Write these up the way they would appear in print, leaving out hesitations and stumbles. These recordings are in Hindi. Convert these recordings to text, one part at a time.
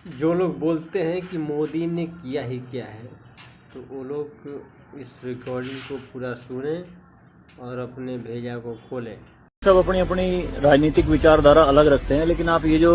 जो लोग बोलते हैं कि मोदी ने किया ही क्या है, तो वो लोग इस रिकॉर्डिंग को पूरा सुनें और अपने भेजा को खोलें। सब अपनी अपनी राजनीतिक विचारधारा अलग रखते हैं, लेकिन आप ये जो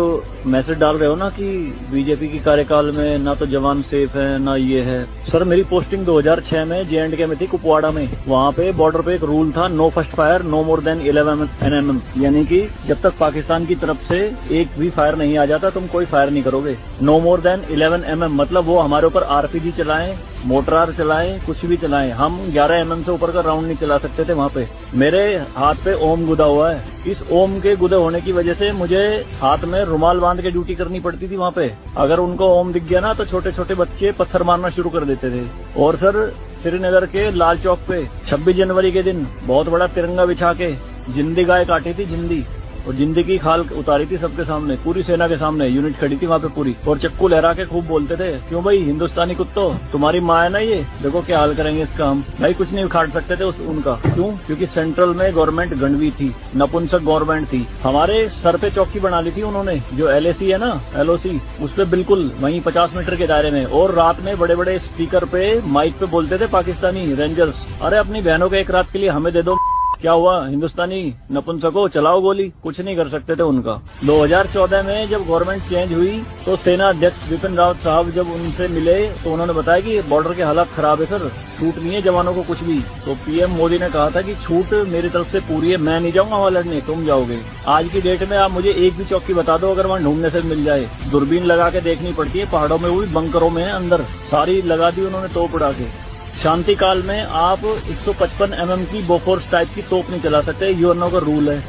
मैसेज डाल रहे हो ना कि बीजेपी की कार्यकाल में ना तो जवान सेफ है ना ये है। सर, मेरी पोस्टिंग 2006 में J&K में थी, कुपवाड़ा में। वहाँ पे बॉर्डर पे एक रूल था, no first fire no more than 11 NM, यानी कि जब तक पाकिस्तान की तरफ से एक भी फायर नहीं आ जाता तुम कोई फायर नहीं करोगे। नो मोर देन 11 MM मतलब वो हमारे ऊपर RPG चलाएं, मोटरार चलाएं, कुछ भी चलाएं, हम 11 MM से ऊपर का राउंड नहीं चला सकते थे। वहाँ पे मेरे हाथ पे ओम गुदा हुआ है। इस ओम के गुदे होने की वजह से मुझे हाथ में रुमाल बांध के ड्यूटी करनी पड़ती थी वहाँ पे। अगर उनको ओम दिख गया ना तो छोटे छोटे बच्चे पत्थर मारना शुरू कर देते थे। और सर, श्रीनगर के लाल चौक पे 26 जनवरी के दिन बहुत बड़ा तिरंगा बिछा के जिंदी गाय काटी थी, जिंदी, और जिंदी की खाल उतारी थी सबके सामने, पूरी सेना के सामने। यूनिट खड़ी थी वहाँ पे पूरी, और चक्कू लहरा के खूब बोलते थे, क्यों भाई हिंदुस्तानी कुत्तों, तुम्हारी माँ है ना ये, देखो क्या हाल करेंगे इसका हम। भाई कुछ नहीं उखाड़ सकते थे उनका। क्यों? क्योंकि सेंट्रल में गवर्नमेंट गंडवी थी, नपुंसक गवर्नमेंट थी। हमारे सर पे चौकी बना ली थी उन्होंने, जो LAC है ना, LOC, उस पे बिल्कुल वहीं 50 मीटर के दायरे में। और रात में बड़े बड़े स्पीकर पे माइक पे बोलते थे पाकिस्तानी रेंजर्स, अरे अपनी बहनों के एक रात के लिए हमें दे दो। क्या हुआ, हिंदुस्तानी नपुंसको, चलाओ गोली। कुछ नहीं कर सकते थे उनका। 2014 में जब गवर्नमेंट चेंज हुई तो सेना अध्यक्ष बिपिन रावत साहब जब उनसे मिले तो उन्होंने बताया कि बॉर्डर के हालात खराब है सर, छूट नहीं है जवानों को कुछ भी। तो PM मोदी ने कहा था कि छूट मेरी तरफ से पूरी है, मैं नहीं जाऊंगा वहां लड़ने, तुम जाओगे। आज की डेट में आप मुझे एक भी चौकी बता दो अगर वहां ढूंढने से मिल जाए। दूरबीन लगा के देखनी पड़ती है, पहाड़ों में हुई, बंकरों में अंदर सारी लगा दी उन्होंने तोप उड़ा के। शांति काल में आप 155 MM की बोफोर्स टाइप की तोप नहीं चला सकते, यूएनओ का रूल है।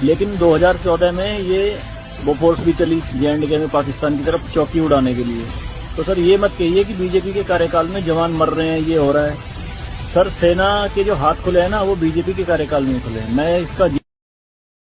लेकिन 2014 में ये बोफोर्स भी चली J&K में पाकिस्तान की तरफ चौकी उड़ाने के लिए। तो सर ये मत कहिए कि बीजेपी के कार्यकाल में जवान मर रहे हैं, ये हो रहा है। सर, सेना के जो हाथ खुले हैं ना वो बीजेपी के कार्यकाल में खुले हैं। मैं इसका